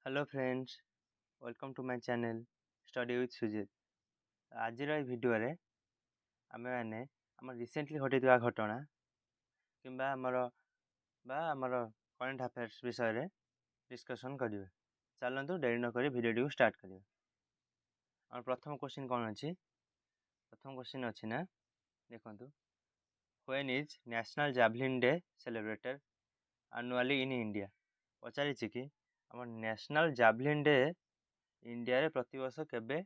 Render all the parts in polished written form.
Hello friends, welcome to my channel study with Sujit. आज video आम मैंने आम रिसेंटली घटी घटना कि आमर करेन्ट अफेयर्स विषय रे डिस्कशन करेंगे। चलतु डेरी नक भिडियो को स्टार्ट करिए। आम प्रथम क्वेश्चन कौन अच्छी? प्रथम क्वेश्चन अच्छी ना, देखु when is national javelin day celebrated annually in India? पचारि कि आम नेशनल जैवलिन डे इंडिया रे प्रतिवर्ष केबे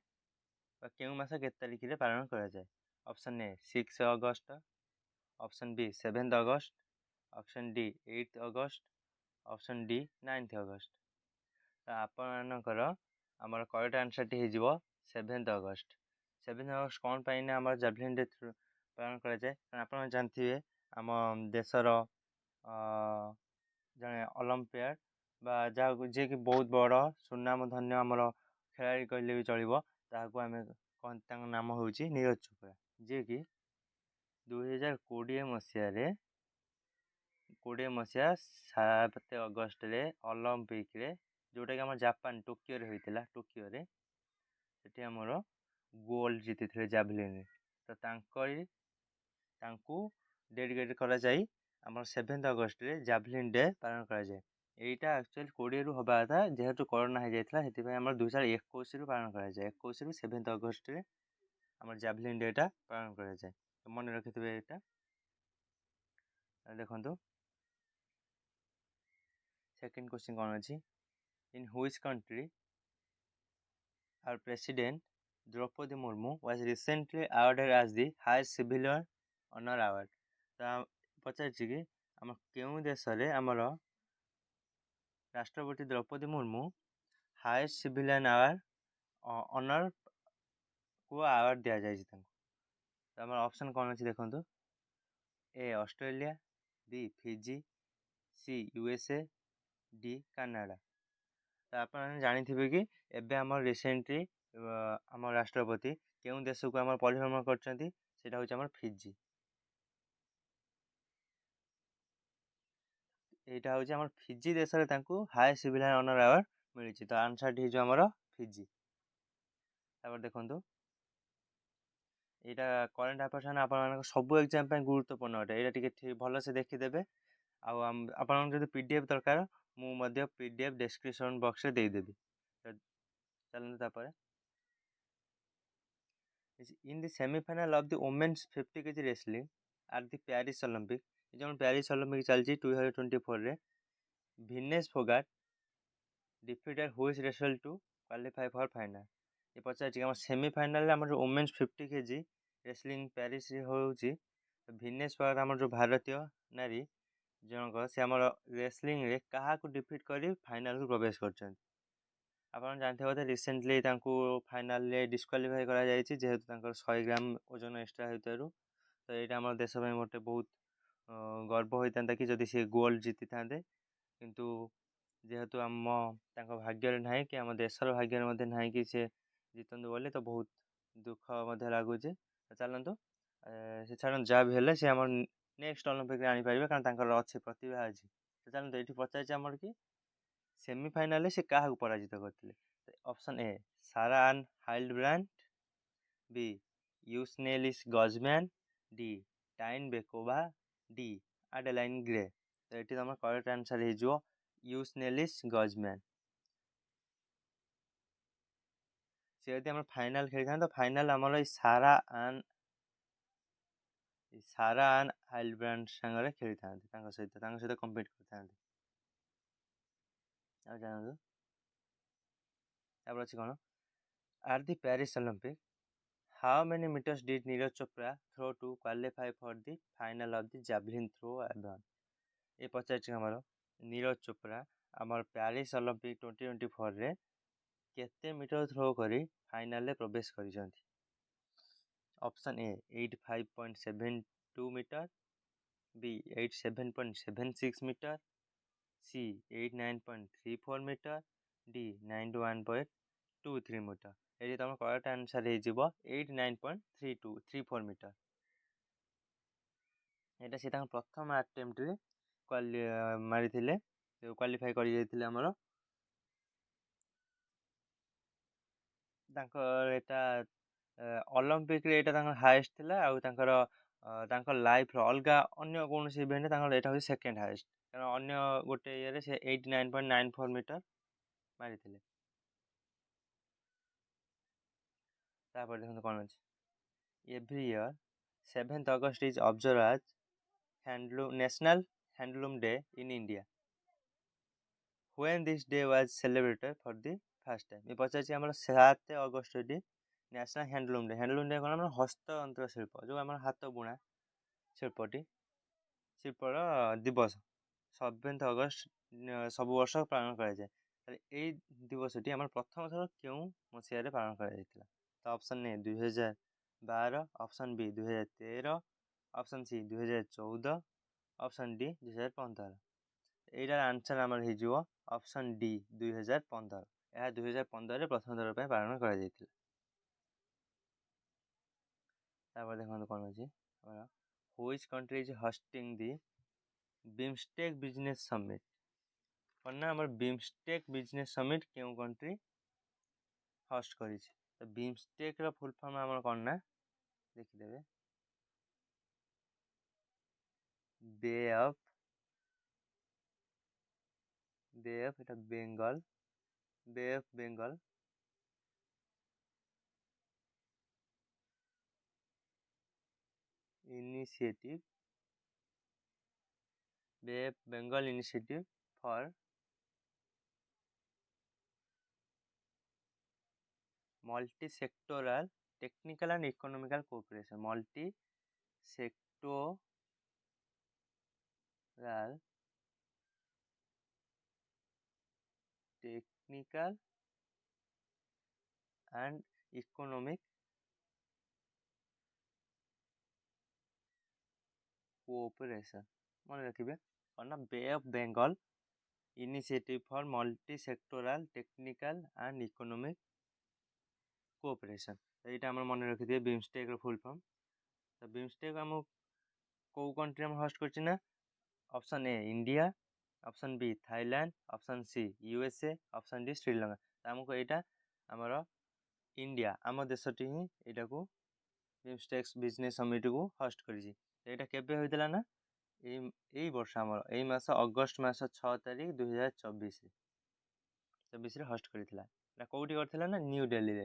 केउं मास केते तारिख रे पालन करा जाए? ऑप्शन ए 6 अगस्त, ऑप्शन बी 7 अगस्त, ऑप्शन डी 8 अगस्त, ऑप्शन डी 9 अगस्त। तो आपणकर आमर करेक्ट आंसर टी हो 7 अगस्त। 7 अगस्त कौन पाई ना आमर जैवलिन डे पालन करा जाए? आप जानते आम देशर जड़े ओलंपियाड जहाँ जी कि बहुत बड़ सुनाम धन्य आमर खेलाड़ी कहले भी चलो, ताकू आम कौन नाम हूँ नीरज चोपड़ा, जी कि 2020 मसीहा 7 अगस्त रे ओलंपिक रे जोटा कि आम जापान टोकियो रे होता, टोकियो रे सेठी आमर गोल्ड जीति थे जैवलिन रे। तो तांकू डेडिकेट करा जाई आमर 7 अगस्त रे जैवलिन डे पालन करा जाए। यहीटा एक्चुअली 20 रु हवा था, जेहेतु कोरोना हो जाता है आम 2021 रु पालन करा जाए। 21 रु 7 अगस्त रे आमर जैवलिन डे टा पालन करा जाए। तो मन रखिथे यहाँ। देखो सेकंड क्वेश्चन कौन अच्छी? In which country our president Droupadi Murmu was recently awarded as the highest civilian honour award? तो पचार कि आम केउं देश रे आमर राष्ट्रपति Droupadi Murmu highest civilian award honour को अवार्ड दिया जाए? तो आम ऑप्शन कौन अच्छी देखो? A Australia, B Fiji, C USA, D Canada. तो आप जानी कि एबे आम रिसेंटली आम राष्ट्रपति केउं देश को आम परिभ्रमण कर फिजी। यहाँ हूँ आम फिजी देश हाईएस्ट सिविलियन ऑनर अवार्ड मिली। तो आंसर टी आमर फिजी। देखो यहाँ करेन्ट अफेयर्स आप सब एग्जाम गुरुत्वपूर्ण अटे, यहाँ टे भलसे देखीदे। आप पीडीएफ दरकार मुझे पीडीएफ डिस्क्रिप्शन बॉक्स रे देदेवी। चलते in the semifinal of the women's 50 kg wrestling at the Paris Olympic, जो पेरिस ओलंपिक चलती 2024 रे Vinesh Phogat defeated which wrestler to qualify for final? ये पचार सेमीफाइनल आम जो वुमेन्स 50 kg रेसलिंग पेरिस होची, विनेश फोगाट आम जो भारतीय नारी जनक से आम रेसलिंग रे क्या डिफिट कर फाइनल को प्रवेश कर। आप जानते बोधे रिसेंटली फाइनाल डिस्क्वालीफाई जेहेतु 100 ग्राम ओजन एक्सट्रा होता। तो यहाँ आम देश गोटे बहुत गर्व होता कि जदि सी गोल्ड जीति था, किंतु जेहेतु आम भाग्य ना कि आम देशर भाग्य ना कि सी जीतु बोली, तो बहुत दुख लगुच। चलतु से छाड़ जहाँ भी हेल्ले सी आम नेक्स्ट ओलंपिक आनीपर, कारण अच्छी प्रतिभा अच्छी। तो चलते ये पचार आमर कि सेमीफाइनल से क्या पराजित करते? ऑप्शन ए सारा आन हाइल्डब्रांड, बी यूस्नेलिस गजमैन, डी टाइन बेकोवा, डी एडेलाइन ग्रे। तो ये तुम करेक्ट आंसर हो यूस्नेलिस गजमैन। सी यदि फाइनाल खेली था, तो फाइनाल आमर सारा आन हाइल्डब्रांड सांगे खेली था, सहित कम्पीट कर। जानतु अच्छी कौन? Eight the Paris Olympic how many meters did Neeraj Chopra throw to qualify for the final of the javelin throw event? ये पचार आमर नीरज चोपड़ा आमर पेरिस ओलंपिक 2024 रे केते मीटर थ्रो करी फाइनल रे प्रवेश कर? Option A 85.72 metre, B 87.76 metre, C 89.34 metre, D 91.23 metre. ये तुम करेक्ट आंसर हो 89.34 मीटर। यहाँ से प्रथम आटेम्प्ट मारी क्वालिफाई कर ତାଙ୍କର ଏଇଟା ଅଲମ୍ପିକରେ ଏଇଟା ତାଙ୍କର ହାଏଷ୍ଟ ଥିଲା, ଆଉ ତାଙ୍କ ଲାଇଫ୍ର ଅଲଗା ଅନ୍ୟ କୌଣସି ଇଭେଣ୍ଟରେ ତାଙ୍କର ଏଇଟା ହେଉଛି ସେକେଣ୍ଡ ହାଏଷ୍ଟ, କାରଣ ଅନ୍ୟ ଗୋଟେ ଇଏରେ ସେ 89.94 ମିଟର ମାରିଥିଲେ। ତାପରେ ଦେଖନ୍ତୁ କ'ଣ ଅଛି, every year 7th August is observe as national handloom day in India. When this day was celebrated for the first time? ଏ ପଚାରିଛି ଆମର 7 ଅଗଷ୍ଟଟି national handloom day. Handloom day କ'ଣ, ଆମର ହସ୍ତତନ୍ତ୍ର ଶିଳ୍ପ, ଯେଉଁ ଆମର ହାତ ବୁଣା ଶିଳ୍ପର ଦିବସ 7th ଅଗଷ୍ଟ ସବୁ ବର୍ଷ ପାଳନ କରାଯାଏ। ତାହେଲେ ଏଇ ଦିବସଟି ଆମର ପ୍ରଥମ ଥର କେଉଁ ମସିହାରେ ପାଳନ କରାଯାଇଥିଲା? ତ ଅପସନ୍ ଏ 2012, option B 2013, option C 2014, option D 2015। ଏଇଟାର ଆନ୍ସର୍ ଆମର ହେଇଯିବ ଅପସନ୍ ଡି 2015। ଏହା 2015ରେ ପ୍ରଥମ ଥର ପାଇଁ ପାଳନ କରାଯାଇଥିଲା। ତାପରେ ଦେଖନ୍ତୁ କ'ଣ ଅଛି, ଆମର which country is hosting the BIMSTEC business summit? କ'ଣ ନା ଆମର ବିମଷ୍ଟେକ୍ ବିଜନେସ୍ ସମିଟ୍ କେଉଁ କଣ୍ଟ୍ରି ହଷ୍ଟ କରିଛି? ତ ବିମଷ୍ଟେକ୍ର ଫୁଲ୍ ଫର୍ମ ଆମର କ'ଣ ନା ଦେଖିଦେବେ, ବେ ଅଫ୍ ଏଟା ବେଙ୍ଗଲ, ବେ ଅଫ୍ ବେଙ୍ଗଲ ଇନିସିଏଟିଭ, ବେ of Bengal initiative for multi sectoral technical and economical cooperation. Multi sectoral technical and economic cooperation, ମନେ ରଖିବେ କ'ଣ ନା ବେ of Bengal initiative for multi sectoral technical and economic cooperation. ଏଇଟା ଆମର ମନେ ରଖିଥିବେ ବିମଷ୍ଟେକ୍ର ଫୁଲ୍ ଫର୍ମ। ତ ବିମଷ୍ଟେକ୍ ଆମକୁ କେଉଁ କଣ୍ଟ୍ରି ଆମେ ହୋଷ୍ଟ କରୁଛି ନା, option A India, option B Thailand, option C USA, option D Sri Lanka. ଆମକୁ ଏଇଟା ଆମର ଇଣ୍ଡିଆ, ଆମ ଦେଶଟି ହିଁ ଏଇଟାକୁ ବିମଷ୍ଟେକ୍ ବିଜନେସ୍ ସମିଟ୍କୁ ହୋଷ୍ଟ କରିଛି। ଏଇଟା କେବେ ହୋଇଥିଲା ନା ଏଇ ବର୍ଷ, ଆମର ଏଇ ମାସ ଅଗଷ୍ଟ ମାସ 6 ତାରିଖ 2024ରେ ହୋଷ୍ଟ କରିଥିଲା। ଏଇଟା କେଉଁଠି କରିଥିଲା ନା ନ୍ୟୁ ଦିଲ୍ଲୀରେ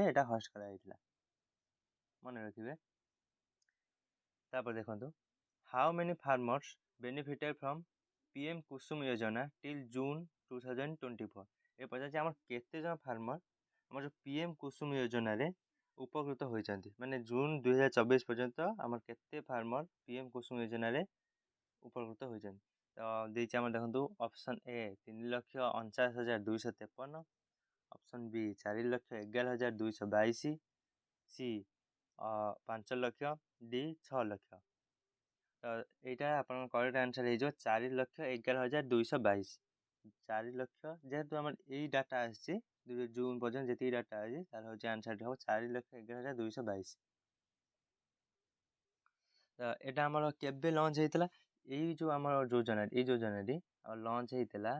ଏଇଟା ହୋଷ୍ଟ କରାଯାଇଥିଲା, ମନେ ରଖିବେ। ତାପରେ ଦେଖନ୍ତୁ, how many farmers benefited from PM କୁସୁମ ଯୋଜନା ଟିଲ୍ ଜୁନ୍ 2024? ଏ ପଚାରିଛି ଆମର କେତେ ଜଣ ଫାର୍ମର ଆମର ଯେଉଁ PM କୁସୁମ ଯୋଜନାରେ ଉପକୃତ ହୋଇଛନ୍ତି, ମାନେ ଜୁନ୍ 2024 ପର୍ଯ୍ୟନ୍ତ ଆମର କେତେ ଫାର୍ମର PM କୁସୁମ ଯୋଜନାରେ ଉପକୃତ ହୋଇଛନ୍ତି। ତ ଦେଇଛି ଆମର ଦେଖନ୍ତୁ, ଅପସନ୍ ଏ 3,49,253, ଅପସନ୍ ବି 4,11,222, ସି 5 ଲକ୍ଷ, ଡି 6 ଲକ୍ଷ। ତ ଏଇଟା ଆପଣଙ୍କ କରେକ୍ଟ ଆନ୍ସର୍ ହେଇଯିବ 4,11,222। 4 ଲକ୍ଷ, ଯେହେତୁ ଆମର ଏଇ ଡାଟା ଆସିଛି ଜୁନ୍ ପର୍ଯ୍ୟନ୍ତ ଯେତିକି ଡାଟା ଅଛି, ତାର ହେଉଛି ଆନ୍ସର୍ଟି ହେବ 4,11,222। ତ ଏଇଟା ଆମର କେବେ ଲଞ୍ଚ ହେଇଥିଲା? ଏଇ ଯେଉଁ ଆମର ଏଇ ଯୋଜନାଟି ଆମର ଲଞ୍ଚ ହେଇଥିଲା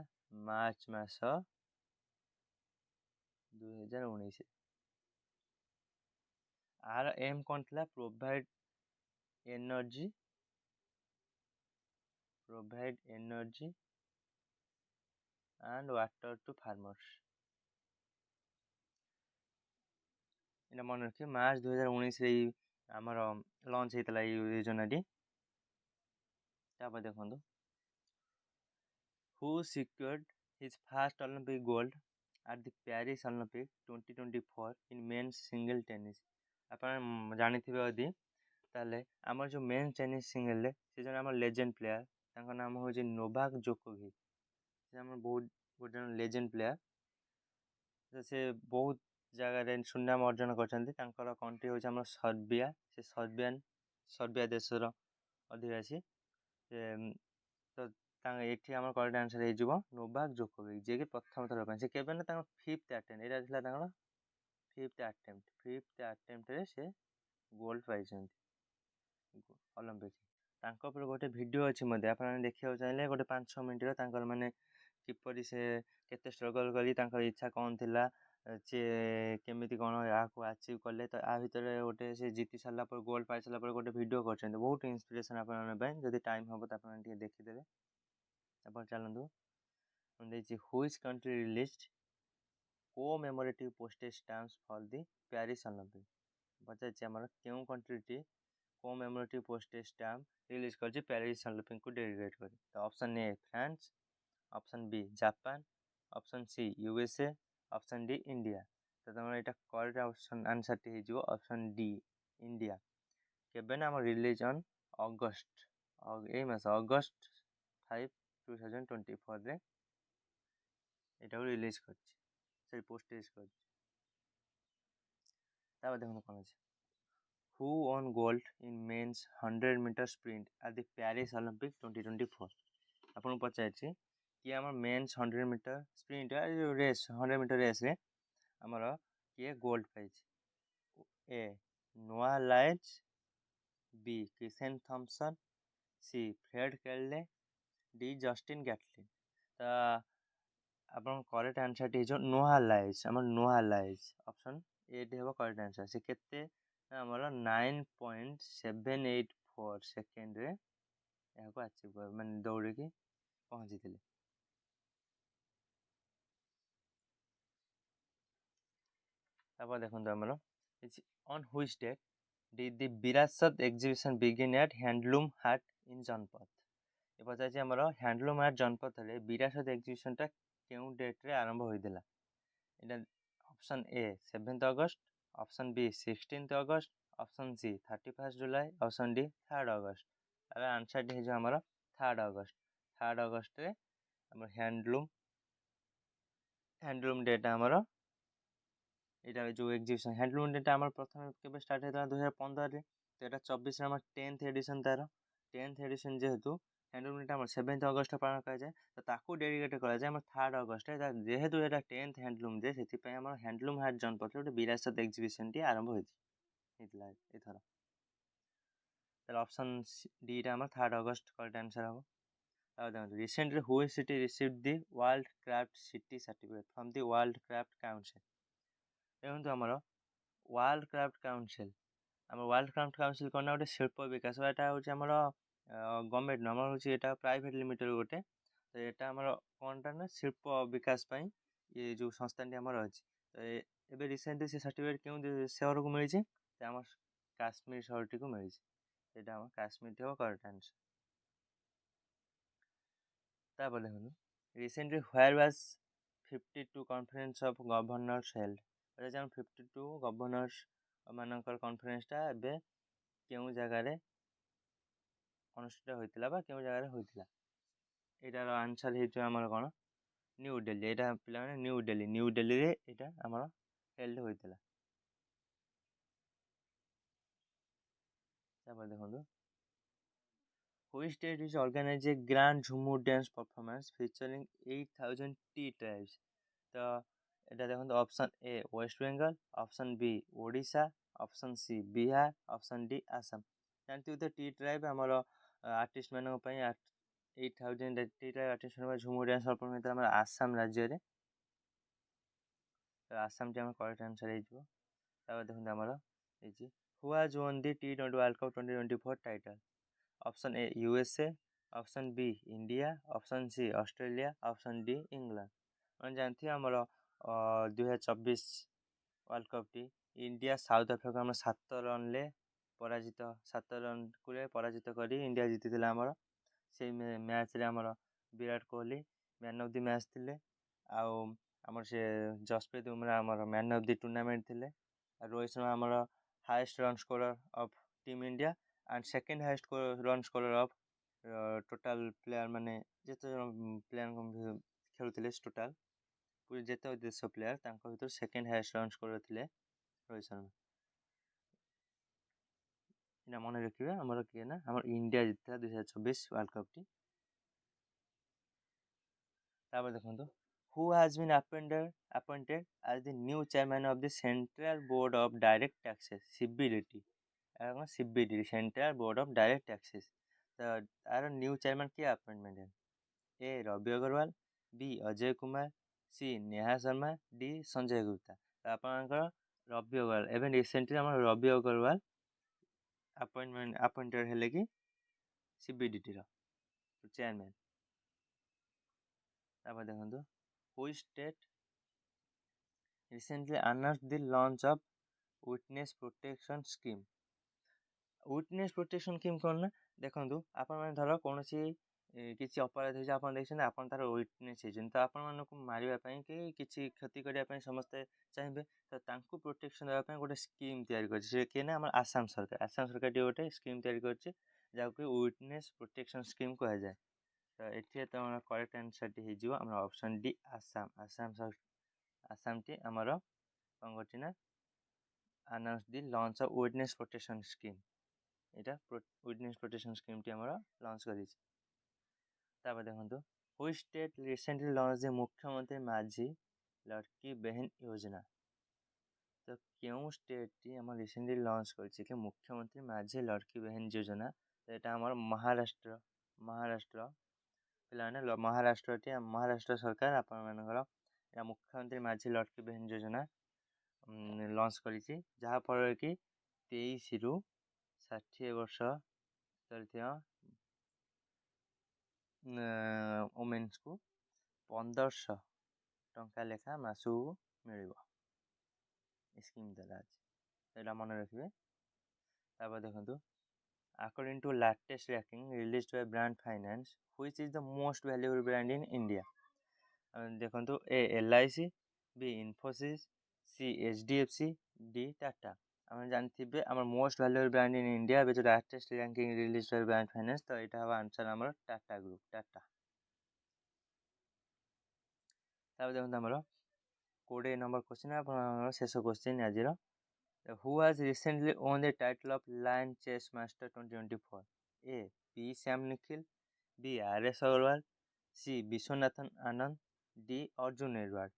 ମାର୍ଚ୍ଚ ମାସ 2019। ଆର ଏମ୍ କ'ଣ ଥିଲା? Provide energy and water to farmers. ଏଇଟା ମନେ ରଖିବେ, ମାର୍ଚ୍ଚ 2019ରେ ଏଇ ଆମର ଲଞ୍ଚ ହେଇଥିଲା ଏଇ ଯୋଜନାଟି। ତାପରେ ଦେଖନ୍ତୁ, who secured his first Olympic gold at the Paris Olympic 2024 in men's single tennis? ଆପଣ ଜାଣିଥିବେ ଯଦି, ତାହେଲେ ଆମର ଯେଉଁ ମେନ୍ ଟେନିସ୍ ସିଙ୍ଗଲରେ ସେ ଜଣେ ଆମର ଲେଜେଣ୍ଡ ପ୍ଲେୟାର, ତାଙ୍କ ନାମ ହେଉଛି ନୋଭାକ୍ ଜୋକୋଭିଚ୍। ସେ ଆମର ଗୋଟେ ଜଣ ଲେଜେଣ୍ଡ ପ୍ଲେୟାର, ସେ ବହୁତ ଜାଗାରେ ସୁନାମ ଅର୍ଜନ କରିଛନ୍ତି। ତାଙ୍କର କଣ୍ଟ୍ରି ହେଉଛି ଆମର ସର୍ବିଆ। ସେ ସର୍ବିଆ ଦେଶର ଅଧିବାସୀ। ତ ଏଠି ଆମର କରେକ୍ଟ ଆନ୍ସର୍ ହେଇଯିବ ନୋଭାକ୍ ଜୋକୋଭିଚ୍, ଯିଏକି ପ୍ରଥମ ଥର ପାଇଁ, ସେ କେବେ ନା ତାଙ୍କ ଫିଫ୍ଥ ଆଟେମ୍ପ୍ଟ, ଏଇଟା ଥିଲା ତାଙ୍କର ଫିଫ୍ଥ ଆଟେମ୍ପ୍ଟରେ ସେ ଗୋଲ୍ଡ ପାଇଛନ୍ତି ଅଲିମ୍ପିକ୍। ତାଙ୍କ ଉପରେ ଗୋଟେ ଭିଡ଼ିଓ ଅଛି ମଧ୍ୟ, ଆପଣମାନେ ଦେଖିବାକୁ ଚାହିଁଲେ ଗୋଟେ 5-6 ମିନିଟ୍ର, ତାଙ୍କର ମାନେ କିପରି ସେ କେତେ ଷ୍ଟ୍ରଗଲ୍ କରି ତାଙ୍କର ଇଚ୍ଛା କ'ଣ ଥିଲା ସେ କେମିତି କ'ଣ ଏହାକୁ ଆଚିଭ୍ କଲେ, ତ ଆ ଭିତରେ ଗୋଟେ ସେ ଜିତି ସାରିଲା ପରେ ଗୋଲ୍ଡ ପାଇ ସାରିଲା ପରେ ଗୋଟେ ଭିଡ଼ିଓ କରିଛନ୍ତି, ବହୁତ ଇନ୍ସପିରେସନ୍ ଆପଣମାନଙ୍କ ପାଇଁ। ଯଦି ଟାଇମ୍ ହେବ ତ ଆପଣ ଟିକେ ଦେଖିଦେବେ। ଆପଣ ଚାଲନ୍ତୁ, ମୁଁ ଦେଇଛି which country released commemorative postage stamps for the Paris Olympic. ପଚାରିଛି ଆମର କେଉଁ କଣ୍ଟ୍ରିଟି କୋମେମୋରେଟିଭ୍ ପୋଷ୍ଟେଜ୍ ଷ୍ଟାମ୍ପ ରିଲିଜ୍ କରିଛି ପ୍ୟାରିସ୍ ଅଲିମ୍ପିକ୍କୁ ଡେଡିକେଟ୍ କରି? ତ option A France, option B Japan, option C USA, option D India. ତ ତମର ଏଇଟା କରେକ୍ଟ ଅପସନ୍ ଆନ୍ସର୍ଟି ହେଇଯିବ ଅପସନ୍ ଡି ଇଣ୍ଡିଆ। କେବେ ନା ଆମର ରିଲିଜ୍ ଅନ୍ ଅଗଷ୍ଟ, ଏଇ ମାସ ଅଗଷ୍ଟ 5, 2024ରେ ଏଇଟାକୁ ରିଲିଜ୍ କରିଛି, ସେଇ ପୋଷ୍ଟେଜ୍ କରିଛି। ତାପରେ ଦେଖନ୍ତୁ କ'ଣ ଅଛି, who won gold in men's 100 metre sprint at the Paris Olympic 2024? ଆପଣଙ୍କୁ ପଚାରିଛି କିଏ ଆମର men's 100 metre sprint race 100 metre ରେସ୍ରେ ଆମର କିଏ ଗୋଲ୍ଡ ପାଇଛି? A Noah Lyles, B Kishane Thompson, C Fred Kerley, D Justin Gatlin. ତ ଆପଣଙ୍କ କରେକ୍ଟ ଆନ୍ସର୍ଟି ହେଇଯିବ ନୋଆ ଲାଏଜ୍। ଆମର ନୋଆ ଲାଏଜ୍ ଅପସନ୍ ଏଠି ହେବ କରେକ୍ଟ ଆନ୍ସର୍। ସେ କେତେ ଆମର 9.784 ସେକେଣ୍ଡରେ ଏହାକୁ ଆଚିଭ୍ ମାନେ ଦୌଡ଼ିକି ପହଞ୍ଚିଥିଲେ। ତାପରେ ଦେଖନ୍ତୁ ଆମର on which date did the Virasat exhibition begin at handloom Haat in Janpath? ଏ ପଚାରିଛି ଆମର ହ୍ୟାଣ୍ଡଲୁମ୍ ହାଟ୍ ଜନପଥରେ ବିରାସତ୍ ଏକ୍ଜିବିସନ୍ଟା କେଉଁ ଡେଟ୍ରେ ଆରମ୍ଭ ହୋଇଥିଲା? ଏଇଟା option A 7 August, option B 16 August, option C 31 July, option D 3 August. ତାର ଆନ୍ସର୍ଟି ହେଇଯିବ ଆମର 3 ଅଗଷ୍ଟ। 3 ଅଗଷ୍ଟରେ ଆମର ହ୍ୟାଣ୍ଡଲୁମ୍ ଡେଟା ଆମର ଏଇଟା ଯେଉଁ ଏକ୍ଜିବିସନ୍ ହ୍ୟାଣ୍ଡଲୁମ୍ ଡେଟା ଆମର ପ୍ରଥମେ କେବେ ଷ୍ଟାର୍ଟ ହେଇଥିଲା 2015ରେ। ତ ଏଇଟା 24ରେ ଆମର 10th ଏଡ଼ିସନ୍, ତାର 10th ଏଡ଼ିସନ୍ ଯେହେତୁ ହ୍ୟାଣ୍ଡଲୁମ୍ ଡେଟା ଆମର 7 ଅଗଷ୍ଟ ପାଳନ କରାଯାଏ, ତ ତାକୁ ଡେଡିକେଟ୍ କରାଯାଏ ଆମର 3 ଅଗଷ୍ଟରେ। ଯେହେତୁ ଏଇଟା 10th ହ୍ୟାଣ୍ଡଲୁମ୍ ଡେ, ସେଥିପାଇଁ ଆମର ହ୍ୟାଣ୍ଡଲୁମ୍ ହାଟ୍ ଜନପଥରେ ଗୋଟେ ବିରାସତ୍ ଏକ୍ଜିବିସନ୍ଟି ଆରମ୍ଭ ହେଇଥିଲା ଏଥର। ତାହେଲେ ଅପସନ୍ ଡିଟା ଆମର 3 ଅଗଷ୍ଟ କରେକ୍ଟ ଆନ୍ସର୍ ହେବ। ଆଉ ଦେଖନ୍ତୁ recently which city received the world craft city certificate from the world craft council? ଦେଖନ୍ତୁ ଆମର ୱାର୍ଲ୍ଡ କ୍ରାଫ୍ଟ କାଉନସିଲ୍, ଆମର ୱାର୍ଲ୍ଡ କ୍ରାଫ୍ଟ କାଉନସିଲ୍ କ'ଣ ନା ଗୋଟେ ଶିଳ୍ପ ବିକାଶ, ଏଇଟା ହେଉଛି ଆମର ଗଭର୍ଣ୍ଣମେଣ୍ଟ ନୁହଁ, ଆମର ହେଉଛି ଏଇଟା ପ୍ରାଇଭେଟ୍ ଲିମିଟେଡ୍ ଗୋଟେ। ତ ଏଇଟା ଆମର କ'ଣଟା ନା ଶିଳ୍ପ ବିକାଶ ପାଇଁ ଇଏ ଯେଉଁ ସଂସ୍ଥାଟି ଆମର ଅଛି। ତ ଏବେ ରିସେଣ୍ଟଲି ସେ ସାର୍ଟିଫିକେଟ୍ କେଉଁ ସହରକୁ ମିଳିଛି? ସେ ଆମର କାଶ୍ମୀର ସହରଟିକୁ ମିଳିଛି। ସେଇଟା ଆମର କାଶ୍ମୀରଟି ହେବ କରେକ୍ଟ ଆନ୍ସର୍। ତାପରେ ଦେଖନ୍ତୁ recently where was 52 conference of governors held? ଏଇଟା ଆମର 52 ଗଭର୍ଣ୍ଣର୍ସ ମାନଙ୍କର କନଫରେନ୍ସଟା ଏବେ କେଉଁ ଜାଗାରେ ଅନୁଷ୍ଠିତ ହୋଇଥିଲା ବା କେଉଁ ଜାଗାରେ ହୋଇଥିଲା? ଏଇଟାର ଆନ୍ସର୍ ହେଇଯିବ ଆମର କ'ଣ? ନ୍ୟୁ ଦିଲ୍ଲୀ। ଏଇଟା ପିଲାମାନେ ନ୍ୟୁ ଦିଲ୍ଲୀରେ ଏଇଟା ଆମର ହେଲ୍ଡ ହୋଇଥିଲା। ତାପରେ ଦେଖନ୍ତୁ which state is organize a grand Jhumur dance performance featuring 8000 ଟି ଟ୍ରାଇବ୍ସ? ତ ଏଇଟା ଦେଖନ୍ତୁ option A West Bengal, option B Odisha, option C Bihar, option D Assam. ଜାଣିଥିବେ ତ ଟି ଟ୍ରାଇବ୍ ଆମର ଆର୍ଟିଷ୍ଟ ମାନଙ୍କ ପାଇଁ 8000 ଟି ଟ୍ରାଇବ୍ ଆର୍ଟିଷ୍ଟ ମାନଙ୍କ ଝୁମୁର ଡ୍ୟାନ୍ସ ପରଫର୍ମାନ୍ସ ହେଇଥିଲା ଆମର ଆସାମ ରାଜ୍ୟରେ। ତ ଆସାମଟି ଆମର କରେକ୍ଟ ଆନ୍ସର୍ ହେଇଯିବ। ତାପରେ ଦେଖନ୍ତୁ ଆମର ହେଇଛି ହୁ has one the T20 world cup 2024 title? Option A USA, option B India, option C Australia, option D England. ମାନେ ଜାଣିଥିବେ ଆମର 2024 ୱାର୍ଲ୍ଡ କପ୍ଟି ଇଣ୍ଡିଆ ସାଉଥ୍ ଆଫ୍ରିକା ଆମର 7 ରନ୍ରେ ପରାଜିତ, 7 ରନ୍ରେ ପରାଜିତ କରି ଇଣ୍ଡିଆ ଜିତିଥିଲା ଆମର। ସେଇ ମ୍ୟାଚ୍ରେ ଆମର Virat Kohli man of the match ଥିଲେ, ଆଉ ଆମର ସେ ଜସପ୍ରୀତ ବୁମରା ଆମର ମ୍ୟାନ୍ ଅଫ୍ ଦି ଟୁର୍ଣ୍ଣାମେଣ୍ଟ ଥିଲେ, ଆଉ ରୋହିତ ଶର୍ମା ଆମର highest run scorer of team India and second highest run scorer of total player, ମାନେ ଯେତେ ଜଣ ପ୍ଲେୟାର ଖେଳୁଥିଲେ ଟୋଟାଲ୍ ଯେତେ ଦେଶ ପ୍ଲେୟାର ତାଙ୍କ ଭିତରୁ ସେକେଣ୍ଡ ହାଏଷ୍ଟ ରନ୍ ସ୍କୋରର ଥିଲେ ରୋହିତ ଶର୍ମା। ଏଇଟା ମନେ ରଖିବେ ଆମର କିଏ ନା ଆମର ଇଣ୍ଡିଆ ଜିତିଥିଲା 2024 ୱାର୍ଲ୍ଡ କପ୍ଟି। ତାପରେ ଦେଖନ୍ତୁ who has been appointed as the new chairman of the Central Board of Direct Taxes CBDT? କ'ଣ CBDT Central Board of Direct Taxes? ତ ଆର ନ୍ୟୁ ଚେୟାରମ୍ୟାନ୍ କିଏ ଆପଏଣ୍ଟମେଣ୍ଟ? ଏ ରବି ଅଗ୍ରୱାଲ, ବି ଅଜୟ କୁମାର, सी नेहा शर्मा, डी संजय गुप्ता। तो आपणकर रवि अग्रवाल एवं रिसेंटली आम रवि अग्रवाल अपॉइंटेड हेले कि सीबीडीटी चेयरमैन। तापर देखो who state recently announce the launch of witness protection scheme. Witness protection scheme कौन ना देखो आपण मैंने धर कौन किसी अपराध हो आप देखते आप तार विटनेस होती तो आपण मानक मारे कि किसी क्षति करने समस्ते चाहिए तो प्रोटेक्शन देवाई गोटे स्कीम किए ना आम आसाम सरकार गोटे स्कीम तैयारी विटनेस प्रोटेक्शन स्कीम कह जाए। तो ये तुम correct answer home option D Assam. Assam T आमर कौन कर announce the launch of witness protection scheme. यहाँ विटनेस प्रोटेक्शन स्कीम टी आमर लॉन्च करी। देखो who state recently launch the मुख्यमंत्री माझी लड़की बहन योजना। तो क्यों स्टेट टी आम रिसेंटली लॉन्च कर मुख्यमंत्री माझी लड़की बहन योजना। तो यहाँ आमर महाराष्ट्र पे महाराष्ट्र सरकार आप मुख्यमंत्री माझी लड़की बहन योजना लॉन्च करी जहाँफल कि 23 रु 60 वर्ष चलती वुमेन्स को 1500 टंका लेखा मासू मिल स्कीम द्वारा यहाँ मन रखिए। देखो according to latest ranking released by brand finance which is the most valuable brand in India. देखो A LIC, B Infosys, C HDFC, D Tata. आप जानते आम most valuable brand in India जो latest ranking released by brand finance. तो यहाँ हम answer आम Tata group Tata. देखो आमर 20 नंबर क्वेश्चन आप शेष क्वेश्चन आज who has recently won the title of Lion Chess Master 2024? A. P. Sam Nikhil, B. RS Agrawal, C. Viswanathan Anand, D. Arjun Edward.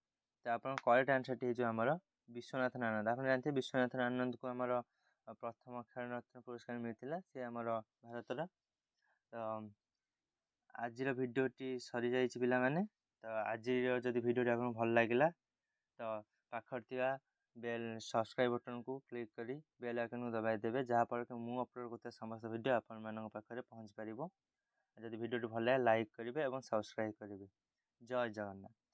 तो आप करेक्ट आंसर जो आमर विश्वनाथन आनंद। आप जानते विश्वनाथन आनंद को आमर प्रथम खेल रत्न पुरस्कार मिलता सी आमर भारतर। तो आज भिडियोटी सरी जाइए पिला माने। तो आज जदि भिडियोटी आपको भल लगे तो पाखर बेल सब्सक्राइब बटन को क्लिक करी बेल आइकन को दबाई देवे जहाँफल कि मुझे अपलोड करते समस्त वीडियो आपण मान पाखे पहुँच पार। जदि भिडियोटी भल लगे लाइक करेंगे और सब्सक्राइब करेंगे। जय जगन्नाथ।